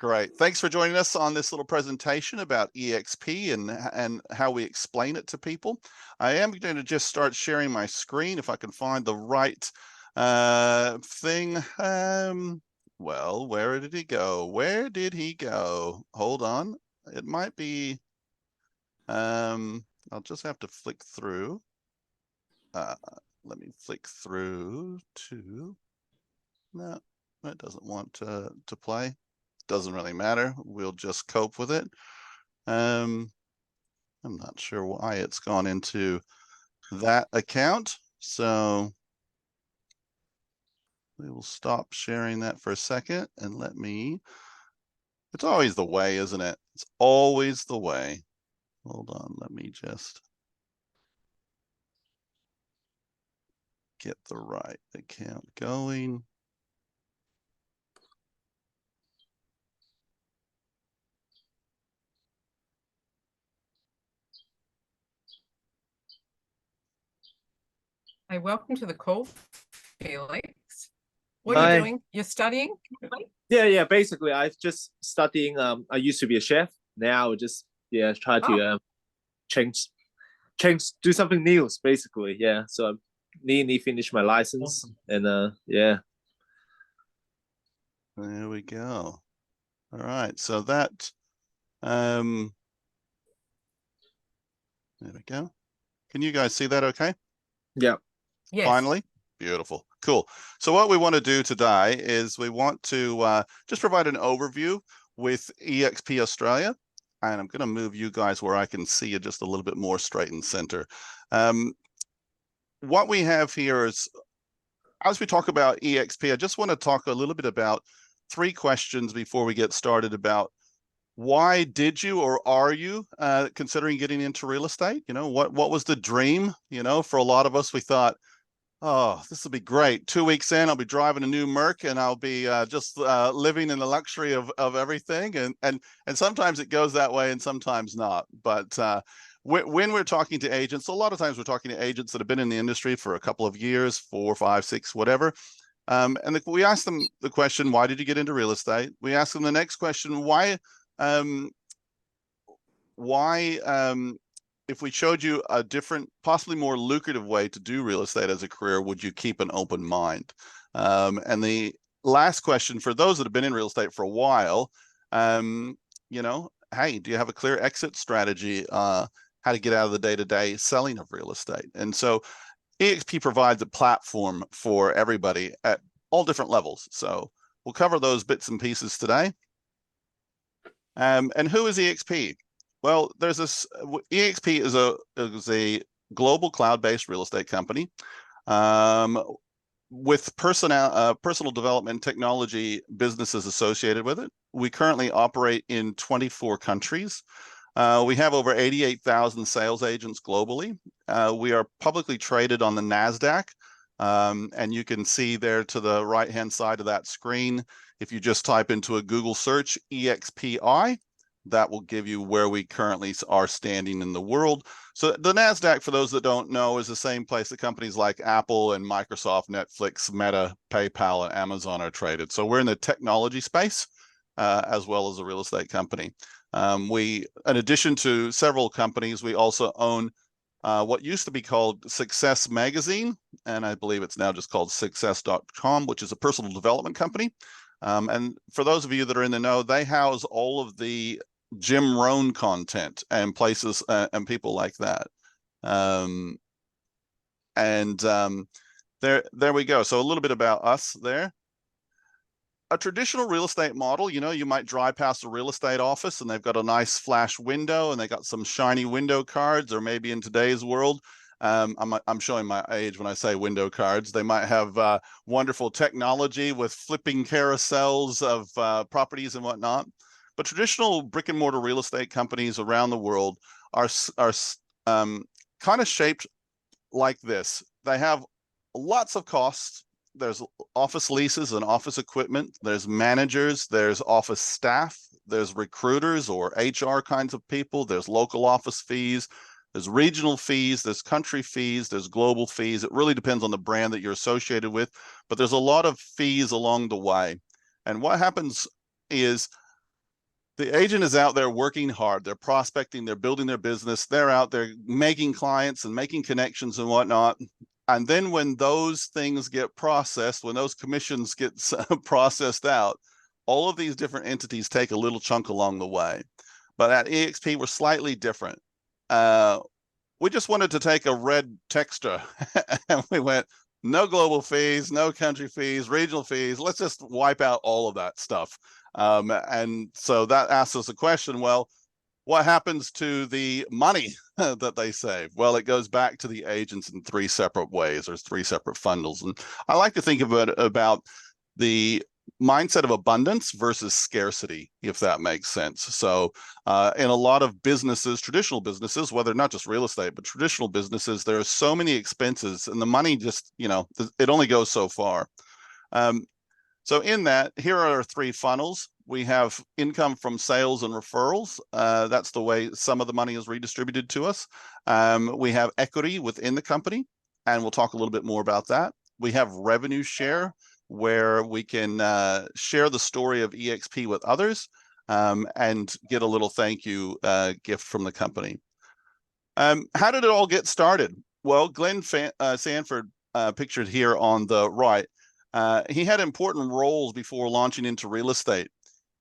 Great. Thanks for joining us on this little presentation about eXp and how we explain it to people. I am going to just start sharing my screen if I can find the right thing. Well, where did he go? Where did he go? Hold on. It might be, I'll just have to flick through. Let me flick through to, no, it doesn't want to play. Doesn't really matter. We'll just cope with it. I'm not sure why it's gone into that account. So we will stop sharing that for a second and let me, it's always the way, isn't it? It's always the way. Hold on, let me just get the right account going. Hi, welcome to the call, Felix. What are you doing? You're studying? Yeah. Basically, I've just studying. I used to be a chef. Now, just try to change, do something new. Basically, yeah. So I nearly finished my license, and yeah. There we go. All right, so that, there we go. Can you guys see that okay? Yeah. Yes. Finally, beautiful, cool. So what we want to do today is we want to just provide an overview with eXp Australia, and I'm going to move you guys where I can see you just a little bit more straight and center. What we have here is, as we talk about eXp, I just want to talk a little bit about 3 questions before we get started about why did you or are you considering getting into real estate? You know, what was the dream? You know, for a lot of us, we thought, oh, this will be great. 2 weeks in, I'll be driving a new Merc and I'll be just living in the luxury of everything. And sometimes it goes that way and sometimes not. But when we're talking to agents, a lot of times we're talking to agents that have been in the industry for a couple of years, 4, 5, 6, whatever. And we ask them the question, why did you get into real estate? We ask them the next question, why if we showed you a different, possibly more lucrative way to do real estate as a career, would you keep an open mind? And the last question for those that have been in real estate for a while, you know, hey, do you have a clear exit strategy? How to get out of the day-to-day selling of real estate? And so eXp provides a platform for everybody at all different levels. So we'll cover those bits and pieces today. And who is eXp? Well, there's this, eXp is a global cloud-based real estate company with personal development technology businesses associated with it. We currently operate in 24 countries. We have over 88,000 sales agents globally. We are publicly traded on the NASDAQ, and you can see there to the right-hand side of that screen, if you just type into a Google search, EXPI, that will give you where we currently are standing in the world. So the NASDAQ, for those that don't know, is the same place that companies like Apple and Microsoft, Netflix, Meta, PayPal, and Amazon are traded. So we're in the technology space as well as a real estate company. In addition to several companies, we also own what used to be called Success Magazine, and I believe it's now just called Success.com, which is a personal development company. And for those of you that are in the know, they house all of the Jim Rohn content and places and people like that. There we go. So a little bit about us there. A traditional real estate model, you know, you might drive past a real estate office and they've got a nice flash window and they got some shiny window cards, or maybe in today's world, I'm showing my age when I say window cards. They might have wonderful technology with flipping carousels of properties and whatnot. But traditional brick and mortar real estate companies around the world are kind of shaped like this. They have lots of costs. There's office leases and office equipment. There's managers. There's office staff. There's recruiters or HR kinds of people. There's local office fees. There's regional fees, there's country fees, there's global fees. It really depends on the brand that you're associated with, but there's a lot of fees along the way. And what happens is The agent is out there working hard. They're prospecting, they're building their business, they're out there making clients and making connections and whatnot. And then when those things get processed, when those commissions get processed out, all of these different entities take a little chunk along the way. But at eXp, we're slightly different. We just wanted to take a red texture and we went, no global fees, no country fees, regional fees. Let's just wipe out all of that stuff. And so that asks us a question, well, what happens to the money that they save? Well, it goes back to the agents in three separate ways. There's three separate funnels. And I like to think of it about the mindset of abundance versus scarcity, if that makes sense. So in a lot of businesses, traditional businesses, whether not just real estate, but traditional businesses, there are so many expenses and the money just, it only goes so far. So in that, here are our three funnels. We have income from sales and referrals. That's the way some of the money is redistributed to us. We have equity within the company, and we'll talk a little bit more about that. We have revenue share, where we can share the story of eXp with others and get a little thank you gift from the company. How did it all get started? Well, Glenn Sanford, pictured here on the right, he had important roles before launching into real estate.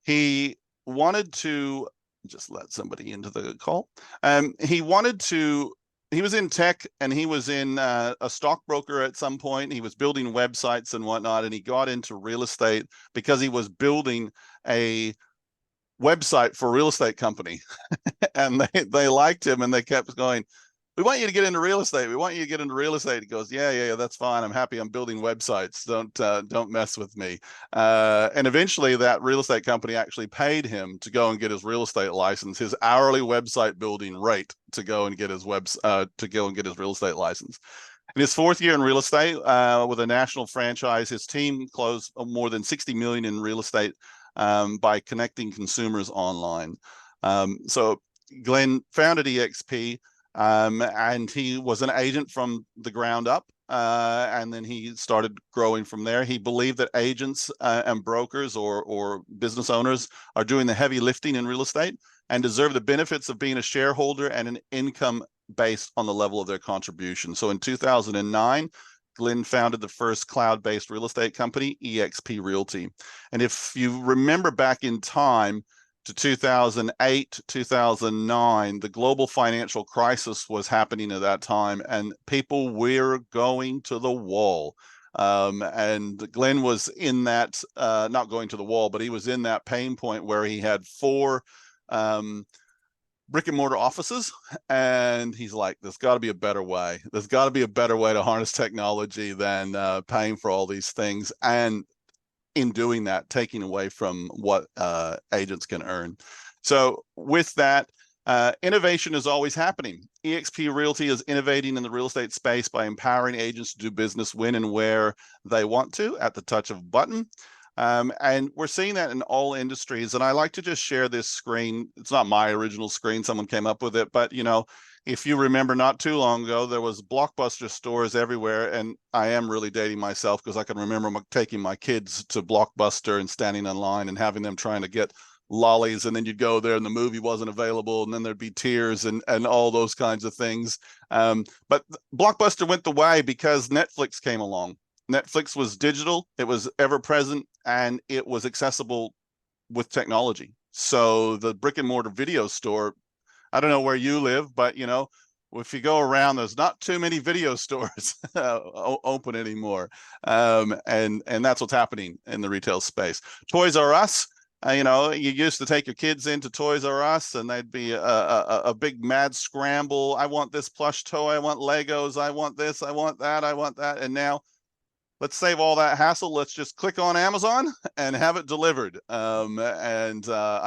He wanted to, just let somebody into the call. He was in tech and he was in a stockbroker at some point. He was building websites and whatnot, and he got into real estate because he was building a website for a real estate company. And they liked him and they kept going, we want you to get into real estate. We want you to get into real estate. He goes, yeah, that's fine. I'm happy. I'm building websites. Don't mess with me. And eventually that real estate company actually paid him to go and get his real estate license, his hourly website building rate to go and get his real estate license. In his fourth year in real estate, with a national franchise, his team closed more than 60 million in real estate by connecting consumers online. So Glenn founded eXp. And he was an agent from the ground up, and then he started growing from there. He believed that agents and brokers or business owners are doing the heavy lifting in real estate and deserve the benefits of being a shareholder and an income based on the level of their contribution. So in 2009, Glenn founded the first cloud-based real estate company, eXp Realty. And if you remember back in time, to 2008, 2009, the global financial crisis was happening at that time, and people were going to the wall. And Glenn was in that, not going to the wall, but he was in that pain point where he had 4 brick and mortar offices, and he's like, there's got to be a better way. There's got to be a better way to harness technology than paying for all these things. And in doing that, taking away from what agents can earn. So with that, innovation is always happening. eXp Realty is innovating in the real estate space by empowering agents to do business when and where they want to at the touch of a button. And we're seeing that in all industries. And I like to just share this screen. It's not my original screen. Someone came up with it, but if you remember not too long ago, there was Blockbuster stores everywhere. And I am really dating myself because I can remember taking my kids to Blockbuster and standing in line and having them trying to get lollies. And then you'd go there and the movie wasn't available. And then there'd be tears and all those kinds of things. But Blockbuster went the way because Netflix came along. Netflix was digital, it was ever present, and it was accessible with technology. So the brick and mortar video store, I don't know where you live, but if you go around, there's not too many video stores open anymore. And that's what's happening in the retail space. Toys R Us, you used to take your kids into Toys R Us and they'd be a big mad scramble. I want this plush toy, I want Legos, I want this, I want that, I want that. And now let's save all that hassle. Let's just click on Amazon and have it delivered. I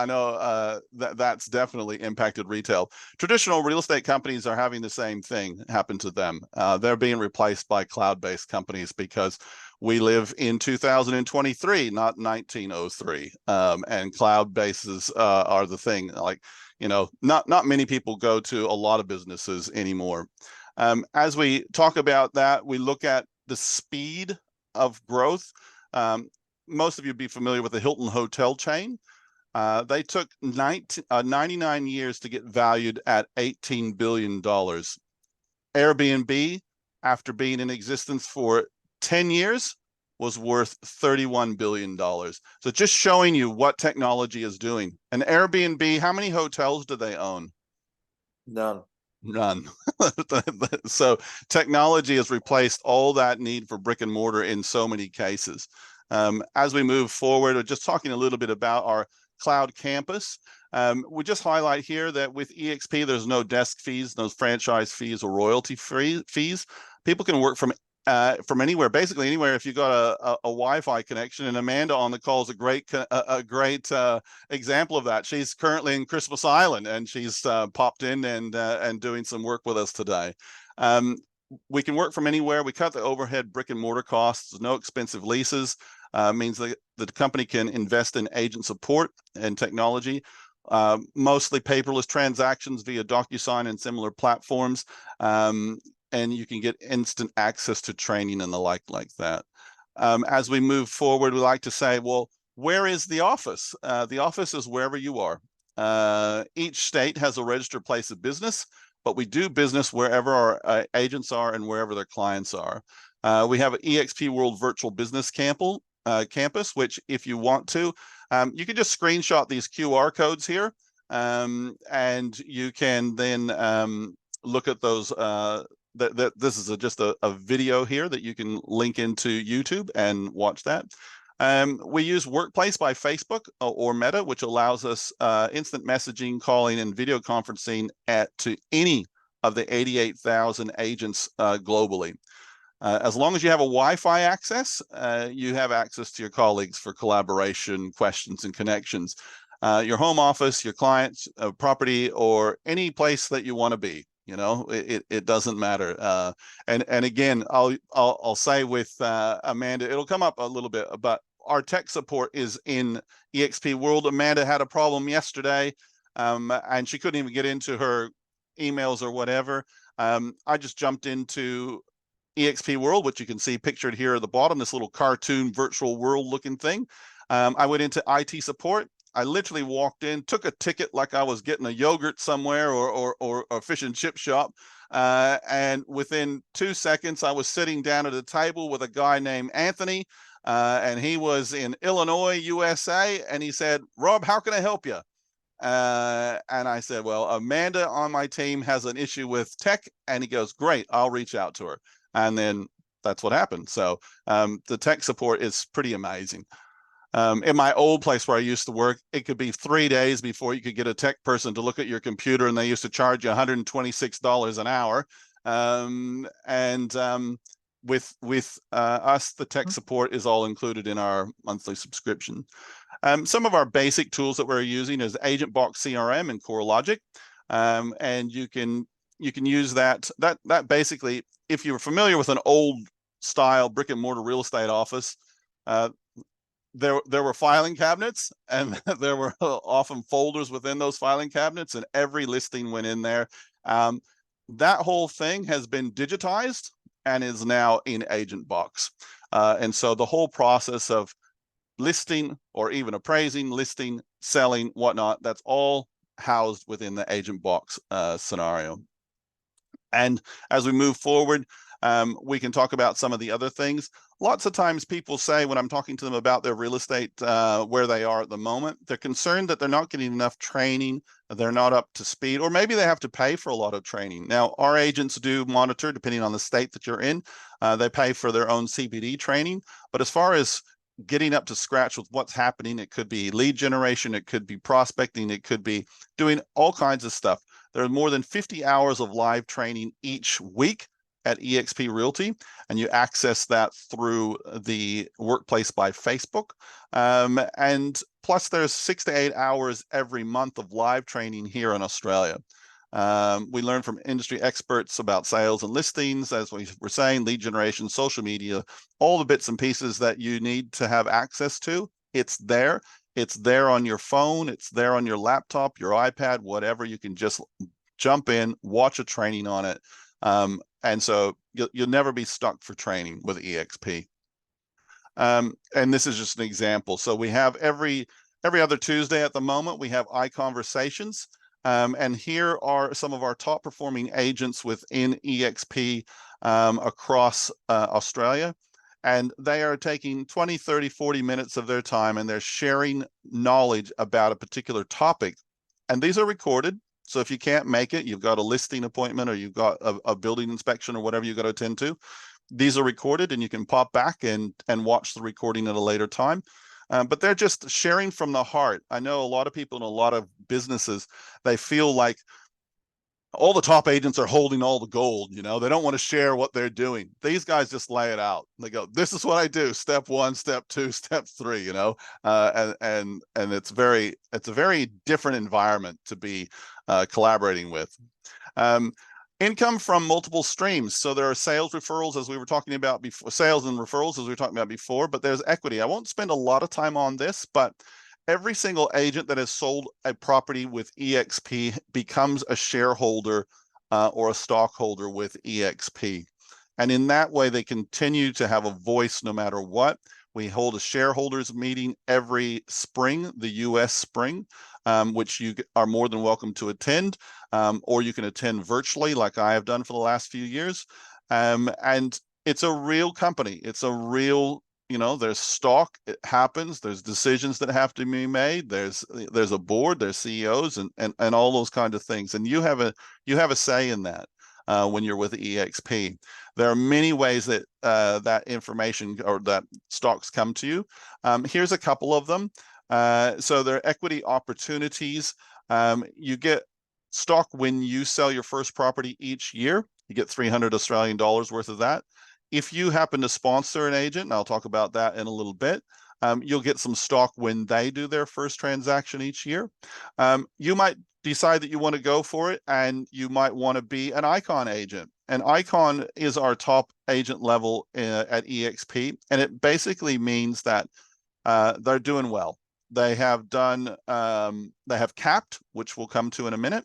know that's definitely impacted retail. Traditional real estate companies are having the same thing happen to them. They're being replaced by cloud-based companies because we live in 2023, not 1903. And cloud bases are the thing. Like, not many people go to a lot of businesses anymore. As we talk about that, we look at the speed of growth. Most of you be familiar with the Hilton hotel chain. They took 99 years to get valued at $18 billion. Airbnb, after being in existence for 10 years, was worth $31 billion. So just showing you what technology is doing. And Airbnb, how many hotels do they own? None. None. So technology has replaced all that need for brick and mortar in so many cases. As we move forward, we're just talking a little bit about our cloud campus. We just highlight here that with eXp, there's no desk fees, no franchise fees or royalty fees. People can work from anywhere, basically anywhere. If you got a Wi-Fi connection, and Amanda on the call is a great example of that. She's currently in Christmas Island, and she's popped in and doing some work with us today. We can work from anywhere. We cut the overhead brick and mortar costs. No expensive leases. Means that the company can invest in agent support and technology. Mostly paperless transactions via DocuSign and similar platforms. And you can get instant access to training and the like that. As we move forward, we like to say, well, where is the office? The office is wherever you are. Each state has a registered place of business, but we do business wherever our agents are and wherever their clients are. We have an eXp World Virtual Business Campus, which if you want to, you can just screenshot these QR codes here, and you can then look at those. This is just a video here that you can link into YouTube and watch that. We use Workplace by Facebook or Meta, which allows us instant messaging, calling, and video conferencing to any of the 88,000 agents globally. As long as you have a Wi-Fi access, you have access to your colleagues for collaboration, questions, and connections. Your home office, your clients, property, or any place that you want to be. You know, it doesn't matter. And again, I'll say with Amanda, it'll come up a little bit, but our tech support is in eXp World. Amanda had a problem yesterday, and she couldn't even get into her emails or whatever. I just jumped into eXp World, which you can see pictured here at the bottom, this little cartoon virtual world looking thing. I went into IT support. I literally walked in, took a ticket like I was getting a yogurt somewhere or a fish and chip shop. And within 2 seconds, I was sitting down at a table with a guy named Anthony, and he was in Illinois, USA. And he said, "Rob, how can I help you?" And I said, "Well, Amanda on my team has an issue with tech." And he goes, "Great, I'll reach out to her." And then that's what happened. So the tech support is pretty amazing. In my old place where I used to work, it could be 3 days before you could get a tech person to look at your computer, and they used to charge you $126 an hour. With us, the tech support is all included in our monthly subscription. Some of our basic tools that we're using is Agent Box CRM and CoreLogic, and you can use that. That basically, if you're familiar with an old style brick and mortar real estate office, there were filing cabinets, and there were often folders within those filing cabinets, and every listing went in there. That whole thing has been digitized and is now in Agent Box. And so the whole process of listing or even appraising, listing, selling, whatnot, that's all housed within the Agent Box scenario. And as we move forward, we can talk about some of the other things. Lots of times people say, when I'm talking to them about their real estate, where they are at the moment, they're concerned that they're not getting enough training, they're not up to speed, or maybe they have to pay for a lot of training. Now, our agents do monitor, depending on the state that you're in, they pay for their own CPD training. But as far as getting up to scratch with what's happening, it could be lead generation, it could be prospecting, it could be doing all kinds of stuff. There are more than 50 hours of live training each week at eXp Realty, and you access that through the Workplace by Facebook. And plus there's 6 to 8 hours every month of live training here in Australia. We learn from industry experts about sales and listings, as we were saying, lead generation, social media, all the bits and pieces that you need to have access to. It's there. It's there on your phone. It's there on your laptop, your iPad, whatever. You can just jump in, watch a training on it. And so you'll never be stuck for training with eXp. And this is just an example. So we have every every other Tuesday at the moment, we have iConversations. And here are some of our top performing agents within eXp across Australia. And they are taking 20, 30, 40 minutes of their time, and they're sharing knowledge about a particular topic. And these are recorded. So if you can't make it, you've got a listing appointment or you've got a building inspection or whatever you've got to attend to. These are recorded and you can pop back and watch the recording at a later time. But they're just sharing from the heart. I know a lot of people in a lot of businesses, they feel like all the top agents are holding all the gold, you know, they don't want to share what they're doing. These guys just lay it out. They go, this is what I do. Step 1, step 2, step 3, you know, and it's a very different environment to be collaborating with. Income from multiple streams. So there are sales referrals, as we were talking about before, sales and referrals, as we were talking about before, but there's equity. I won't spend a lot of time on this, but every single agent that has sold a property with eXp becomes a shareholder or a stockholder with eXp. And in that way, they continue to have a voice no matter what. We hold a shareholders meeting every spring, the US spring, which you are more than welcome to attend, or you can attend virtually like I have done for the last few years. And it's a real company. It's a real, you know, there's stock, it happens, there's decisions that have to be made, there's a board, there's CEOs and all those kind of things. And you have a say in that when you're with eXp. There are many ways that that information or that stocks come to you. Here's a couple of them. So there are equity opportunities. You get stock when you sell your first property each year. You get 300 Australian dollars worth of that. If you happen to sponsor an agent, and I'll talk about that in a little bit, you'll get some stock when they do their first transaction each year. You might decide that you want to go for it, and you might want to be an Icon agent. And Icon is our top agent level at eXp, and it basically means that they're doing well. They have done, they have capped, which we'll come to in a minute,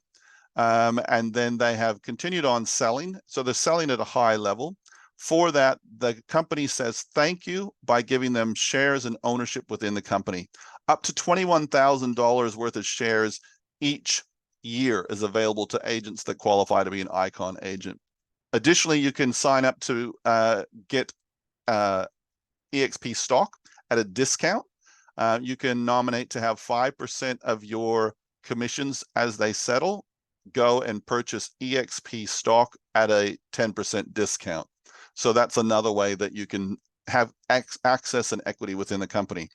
and then they have continued on selling. So they're selling at a high level. For that, the company says thank you by giving them shares and ownership within the company. Up to $21,000 worth of shares each year is available to agents that qualify to be an Icon agent. Additionally, you can sign up to get eXp stock at a discount. You can nominate to have 5% of your commissions as they settle go and purchase eXp stock at a 10% discount. So that's another way that you can have access and equity within the company.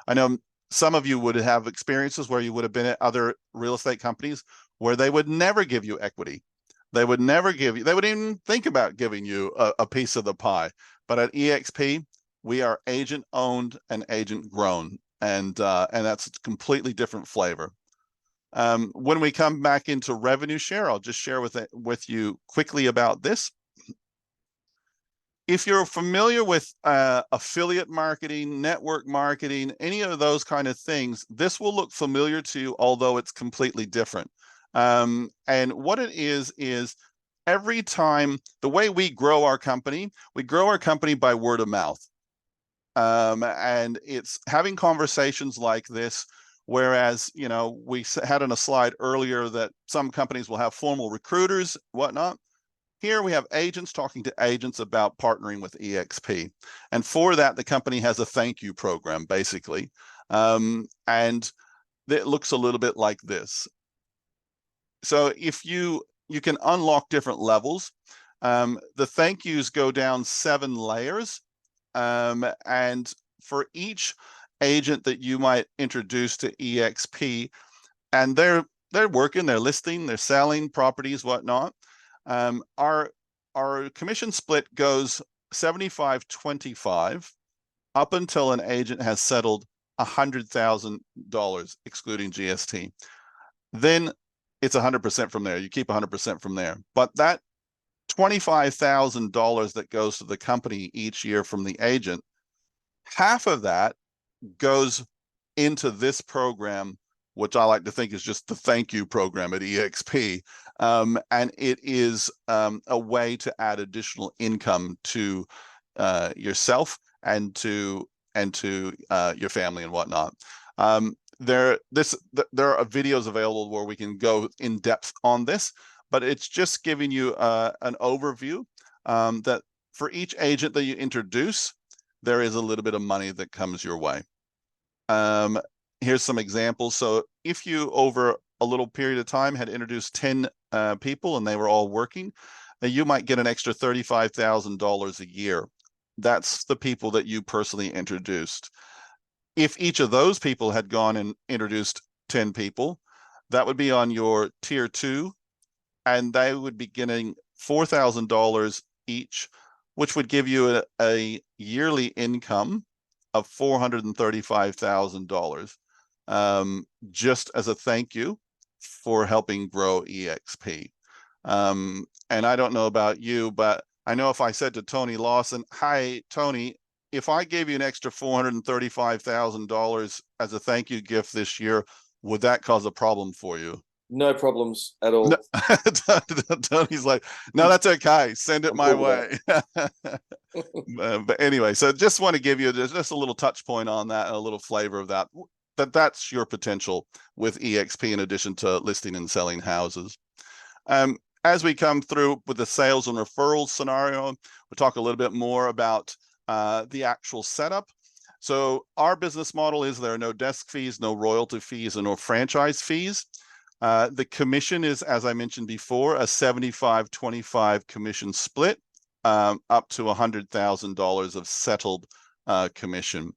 I know some of you would have experiences where you would have been at other real estate companies where they would never give you equity. They would never give you, they wouldn't even think about giving you a piece of the pie. But at eXp, we are agent owned and agent grown. And that's a completely different flavor. When we come back into revenue share, I'll just share with you quickly about this. If you're familiar with affiliate marketing, network marketing, any of those kind of things, this will look familiar to you, although it's completely different. And what it is every time, the way we grow our company by word of mouth. And it's having conversations like this, whereas, you know, we had on a slide earlier that some companies will have formal recruiters, whatnot. Here we have agents talking to agents about partnering with eXp. And for that, the company has a thank you program, basically. And it looks a little bit like this. So if you can unlock different levels. The thank yous go down 7 layers. And for each agent that you might introduce to eXp, and they're working, they're listing, they're selling properties, whatnot. Our commission split goes 75-25 up until an agent has settled $100,000 excluding GST. Then it's 100% from there. You keep 100% from there. But that $25,000 that goes to the company each year from the agent, half of that goes into this program, which I like to think is just the thank you program at eXp. And it is a way to add additional income to yourself and to your family and whatnot. there are videos available where we can go in depth on this, but it's just giving you an overview that for each agent that you introduce, there is a little bit of money that comes your way. Here's some examples. So if you, over a little period of time, had introduced 10 people and they were all working, you might get an extra $35,000 a year. That's the people that you personally introduced. If each of those people had gone and introduced 10 people, that would be on your tier 2, and they would be getting $4,000 each, which would give you a yearly income of $435,000, just as a thank you for helping grow eXp. And I don't know about you, but I know if I said to Tony Lawson, "Hi, Tony, if I gave you an extra $435,000 as a thank you gift this year, would that cause a problem for you?" No problems at all. No, Tony's like, "No, that's okay. Send it my way." But anyway, so just want to give you just a little touch point on that and a little flavor of that. That's your potential with eXp in addition to listing and selling houses. As we come through with the sales and referrals scenario, we'll talk a little bit more about the actual setup. So our business model is there are no desk fees, no royalty fees, and no franchise fees. The commission is, as I mentioned before, a 75-25 commission split, up to $100,000 of settled commission.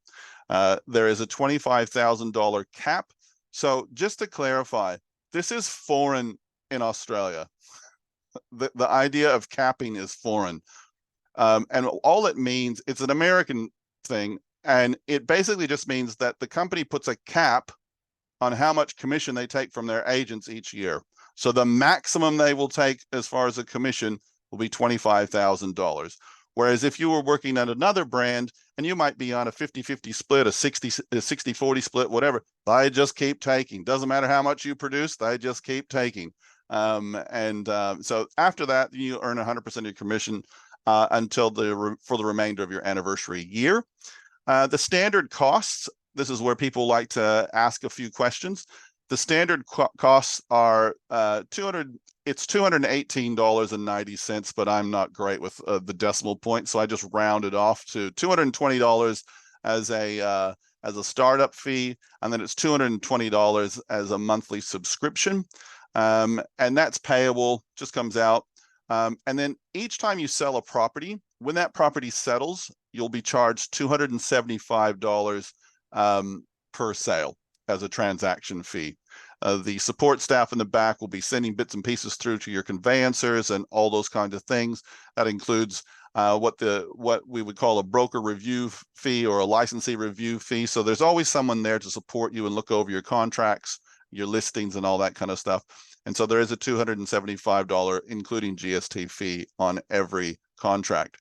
There is a $25,000 cap. So just to clarify, this is foreign in Australia. The idea of capping is foreign. And all it means, it's an American thing, and it basically just means that the company puts a cap on how much commission they take from their agents each year. So the maximum they will take as far as a commission will be $25,000. Whereas if you were working at another brand and you might be on a 50-50 split, a 60-40 split, whatever, they just keep taking. Doesn't matter how much you produce, they just keep taking. So after that, you earn 100% of your commission until for the remainder of your anniversary year. The standard costs, this is where people like to ask a few questions. The standard costs are it's $218.90, but I'm not great with the decimal point, so I just rounded off to $220 as a startup fee, and then it's $220 as a monthly subscription. And that's payable, just comes out. And then each time you sell a property, when that property settles, you'll be charged $275 per sale as a transaction fee. The support staff in the back will be sending bits and pieces through to your conveyancers and all those kinds of things. That includes what we would call a broker review fee or a licensee review fee. So there's always someone there to support you and look over your contracts, your listings, and all that kind of stuff. And so there is a $275, including GST fee on every contract.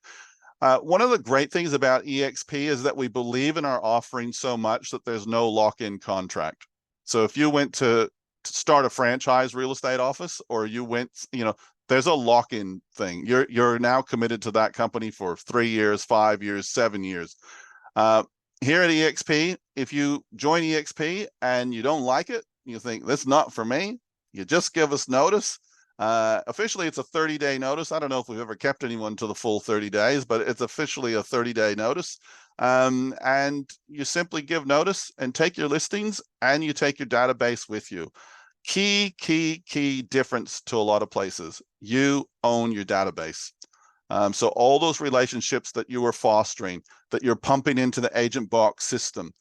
One of the great things about eXp is that we believe in our offering so much that there's no lock-in contract. So if you went to start a franchise real estate office, or you went, there's a lock-in thing. You're now committed to that company for 3 years, 5 years, 7 years. Here at eXp, if you join eXp and you don't like it, you think that's not for me, you just give us notice. Officially, it's a 30-day notice. I don't know if we've ever kept anyone to the full 30 days, but it's officially a 30-day notice. And you simply give notice and take your listings, and you take your database with you. Key difference to a lot of places. You own your database. So all those relationships that you were fostering, that you're pumping into the agent box system,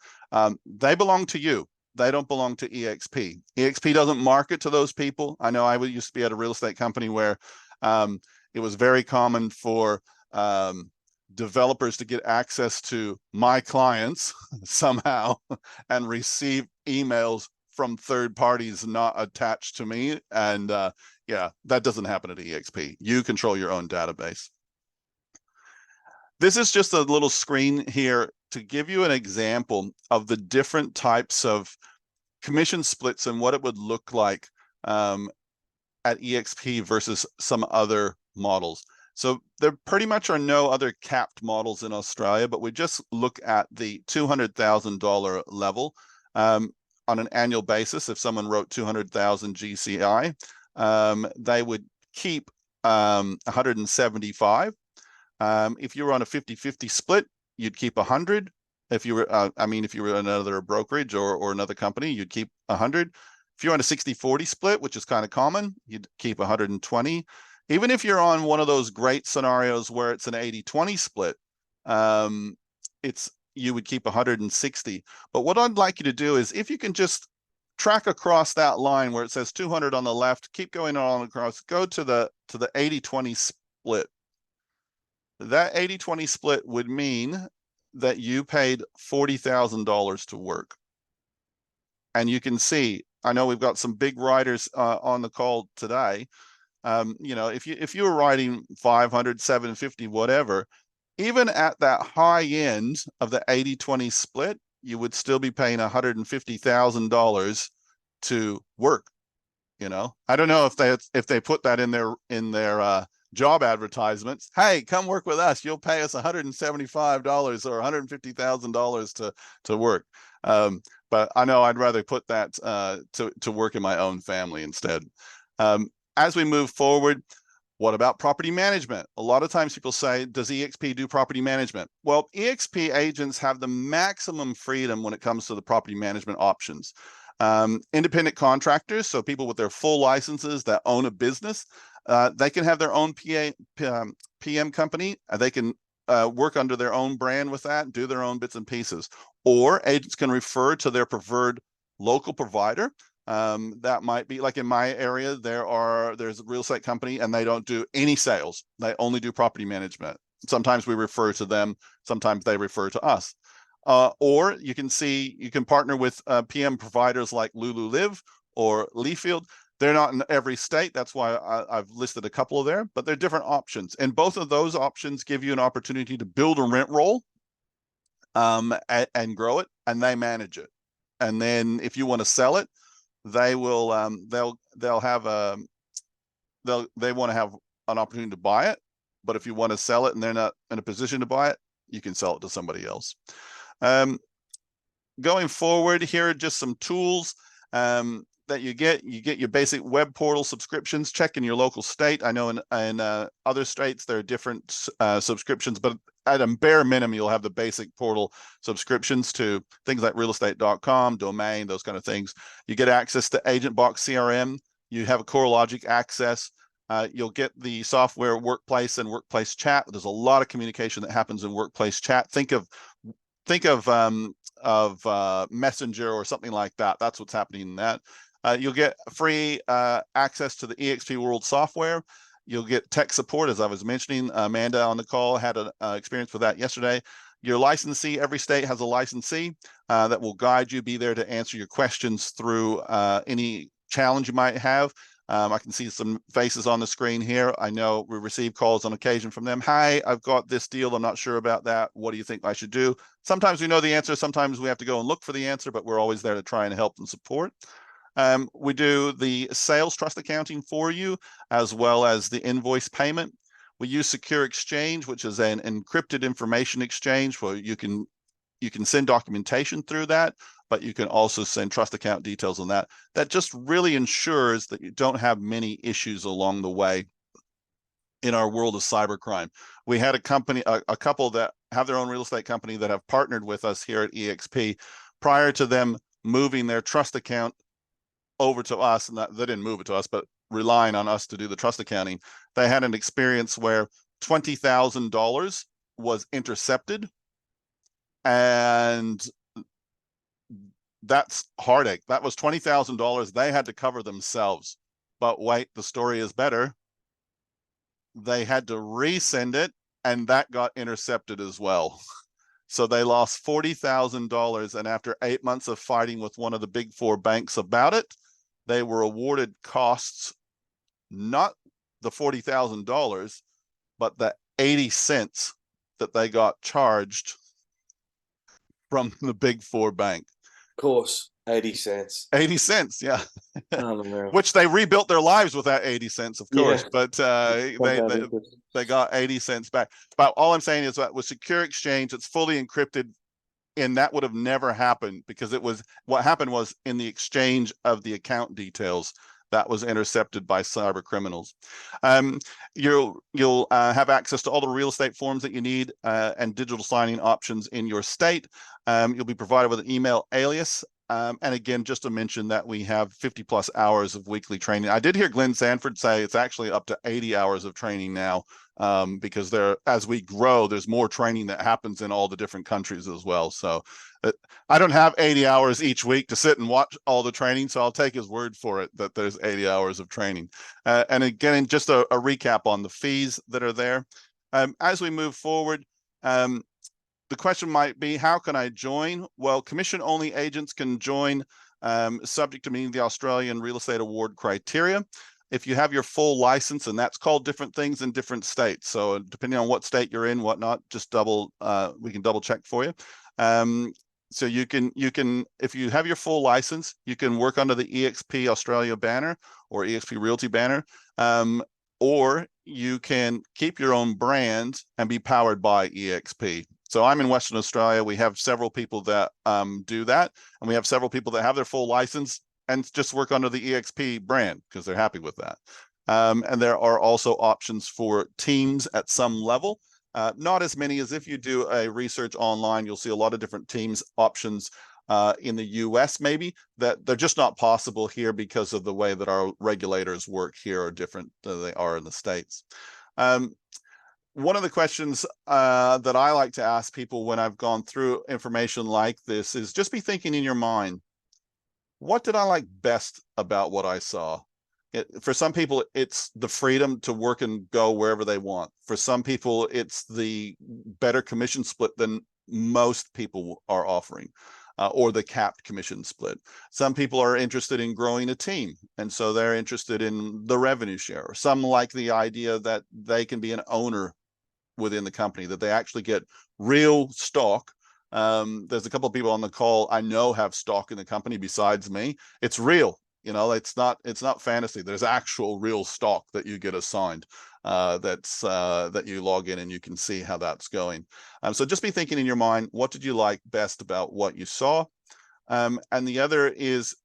they belong to you. They don't belong to eXp. eXp doesn't market to those people. I know I used to be at a real estate company where it was very common for developers to get access to my clients somehow and receive emails from third parties not attached to me. And yeah, that doesn't happen at eXp. You control your own database. This is just a little screen here to give you an example of the different types of commission splits and what it would look like at eXp versus some other models. So there pretty much are no other capped models in Australia, but we just look at the $200,000 level. on an annual basis, if someone wrote 200,000 GCI, they would keep 175. If you were on a 50-50 split, you'd keep 100. If you were, if you were another brokerage or another company, you'd keep 100. If you're on a 60-40 split, which is kind of common, you'd keep 120. Even if you're on one of those great scenarios where it's an 80-20 split, you would keep 160. But what I'd like you to do is, if you can just track across that line where it says 200 on the left, keep going on across, go to the 80-20 split. That 80-20 split would mean that you paid $40,000 to work. And you can see, I know we've got some big writers on the call today. If you were writing 500, 750, whatever, even at that high end of the 80-20 split, you would still be paying $150,000 to work. I don't know if they put that in their job advertisements. Hey, come work with us. You'll pay us $175 or $150,000 to work. But I know I'd rather put that to work in my own family instead. As we move forward, what about property management? A lot of times people say, does eXp do property management? Well, eXp agents have the maximum freedom when it comes to the property management options. Independent contractors, so people with their full licenses that own a business, they can have their own PM company. They can work under their own brand with that, do their own bits and pieces. Or agents can refer to their preferred local provider. That might be like in my area, there's a real estate company and they don't do any sales. They only do property management. Sometimes we refer to them, sometimes they refer to us. Or you can partner with PM providers like Lulu Live or Leafield. They're not in every state. That's why I've listed a couple of there, but they're different options. And both of those options give you an opportunity to build a rent roll and grow it, and they manage it. And then if you want to sell it, they will they want to have an opportunity to buy it. But if you want to sell it and they're not in a position to buy it, you can sell it to somebody else. Going forward, here are just some tools that you get your basic web portal subscriptions. Check in your local state. I know in other states there are different subscriptions, but at a bare minimum, you'll have the basic portal subscriptions to things like realestate.com, domain, those kind of things. You get access to Agent Box CRM. You have a CoreLogic access. You'll get the software Workplace and Workplace Chat. There's a lot of communication that happens in Workplace Chat. Think of Messenger or something like that. That's what's happening in that. You'll get free access to the eXp World software. You'll get tech support, as I was mentioning. Amanda on the call had an experience with that yesterday. Your licensee, every state has a licensee that will guide you, be there to answer your questions through any challenge you might have. I can see some faces on the screen here. I know we receive calls on occasion from them. Hi, I've got this deal. I'm not sure about that. What do you think I should do? Sometimes we know the answer. Sometimes we have to go and look for the answer, but we're always there to try and help and support. We do the sales trust accounting for you, as well as the invoice payment. We use Secure Exchange, which is an encrypted information exchange where you can send documentation through that, but you can also send trust account details on that. That just really ensures that you don't have many issues along the way in our world of cybercrime. We had a couple that have their own real estate company that have partnered with us here at eXp. Prior to them moving their trust account over to us, and they didn't move it to us, but relying on us to do the trust accounting, they had an experience where $20,000 was intercepted, and that's heartache. That was $20,000 they had to cover themselves. But wait, the story is better. They had to resend it, and that got intercepted as well. So they lost $40,000, and after 8 months of fighting with one of the big four banks about it, they were awarded costs, not the $40,000, but the 80 cents that they got charged from the big four bank. Of course, 80 cents. 80 cents, yeah. Unreal. Which they rebuilt their lives with that 80 cents, of course, Yeah. but they got 80 cents back. But all I'm saying is that with Secure Exchange, it's fully encrypted. and that would have never happened because what happened was in the exchange of the account details that was intercepted by cyber criminals. You'll have access to all the real estate forms that you need and digital signing options in your state. You'll be provided with an email alias. And again, just to mention that we have 50+ hours of weekly training. I did hear Glenn Sanford say it's actually up to 80 hours of training now, because as we grow, there's more training that happens in all the different countries as well. So I don't have 80 hours each week to sit and watch all the training, so I'll take his word for it that there's 80 hours of training. And again, just a recap on the fees that are there. As we move forward, the question might be, how can I join? Well, commission-only agents can join, subject to meeting the Australian Real Estate Award criteria. If you have your full license, and that's called different things in different states. So depending on what state you're in, whatnot, just we can double check for you. So you can, if you have your full license, you can work under the eXp Australia banner or eXp Realty banner, or you can keep your own brand and be powered by eXp. So I'm in Western Australia. We have several people that do that, and we have several people that have their full license and just work under the eXp brand because they're happy with that. And there are also options for teams at some level. Not as many as if you do a research online, you'll see a lot of different teams options in the US maybe, that they're just not possible here because of the way that our regulators work here are different than they are in the States. One of the questions that I like to ask people when I've gone through information like this is just be thinking in your mind, what did I like best about what I saw? For some people, it's the freedom to work and go wherever they want. For some people, it's the better commission split than most people are offering, or the capped commission split. Some people are interested in growing a team, and so they're interested in the revenue share. Some like the idea that they can be an owner within the company, that they actually get real stock. There's a couple of people on the call I know have stock in the company besides me. It's real. You know, it's not fantasy. There's actual real stock that you get assigned, that you log in and you can see how that's going. So just be thinking in your mind, what did you like best about what you saw? And the other is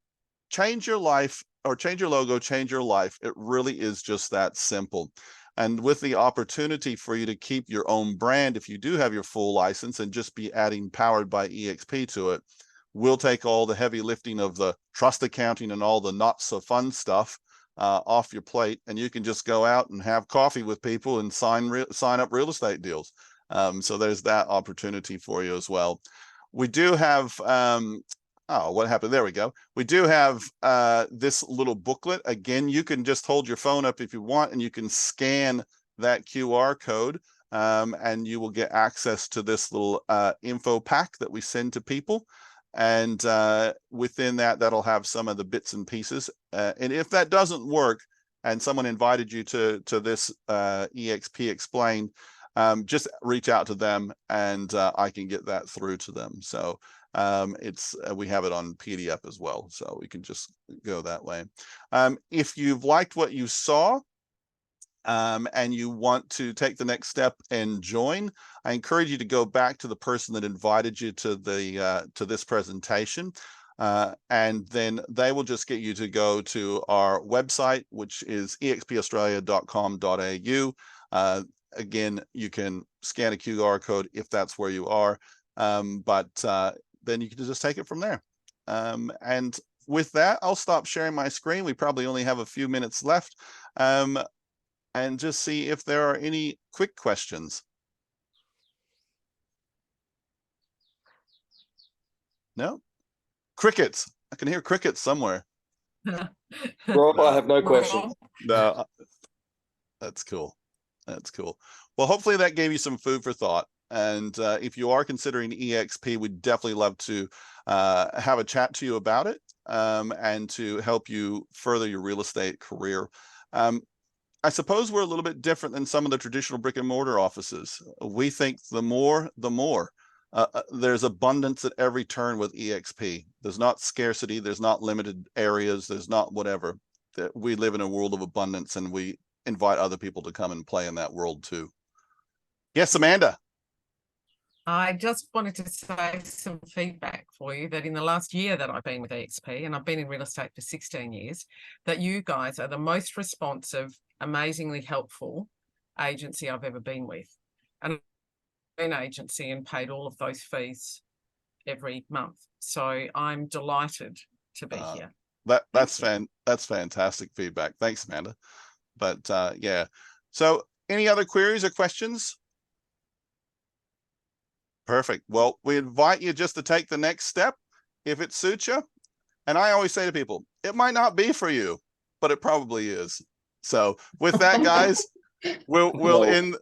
change your life, or change your logo, change your life. It really is just that simple. And with the opportunity for you to keep your own brand, if you do have your full license, and just be adding powered by eXp to it, we'll take all the heavy lifting of the trust accounting and all the not so fun stuff off your plate, and you can just go out and have coffee with people and sign up real estate deals. So there's that opportunity for you as well. We do have oh, what happened? There we go. We do have this little booklet. Again, you can just hold your phone up if you want, and you can scan that QR code, and you will get access to this little info pack that we send to people. And within that, that'll have some of the bits and pieces. And if that doesn't work, and someone invited you to this eXp Explained, just reach out to them, and I can get that through to them. So we have it on PDF as well, so we can just go that way. If you've liked what you saw, and you want to take the next step and join, I encourage you to go back to the person that invited you to this presentation, and then they will just get you to go to our website, which is expaustralia.com.au. Again, you can scan a QR code if that's where you are, but then you can just take it from there. And with that, I'll stop sharing my screen. We probably only have a few minutes left. And just see if there are any quick questions. No? Crickets. I can hear crickets somewhere. Rob, I have no We're questions. all- No, that's cool. That's cool. Well, hopefully that gave you some food for thought. And if you are considering eXp, we'd definitely love to have a chat to you about it, and to help you further your real estate career. I suppose we're a little bit different than some of the traditional brick and mortar offices. We think the more, the more. There's abundance at every turn with eXp. There's not scarcity. There's not limited areas. There's not whatever. We live in a world of abundance, and we invite other people to come and play in that world too. Yes, Amanda. I just wanted to say some feedback for you that in the last year that I've been with eXp, and I've been in real estate for 16 years, that you guys are the most responsive, amazingly helpful agency I've ever been with. And an agency and paid all of those fees every month. So I'm delighted to be here. That's fantastic feedback. Thanks, Amanda. But yeah. So any other queries or questions? Perfect. Well, we invite you just to take the next step if it suits you. And I always say to people, it might not be for you, but it probably is. So with that, guys, we'll end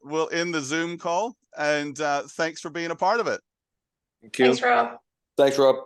the Zoom call, and thanks for being a part of it. Thank you. Thanks, Rob. Thanks, Rob.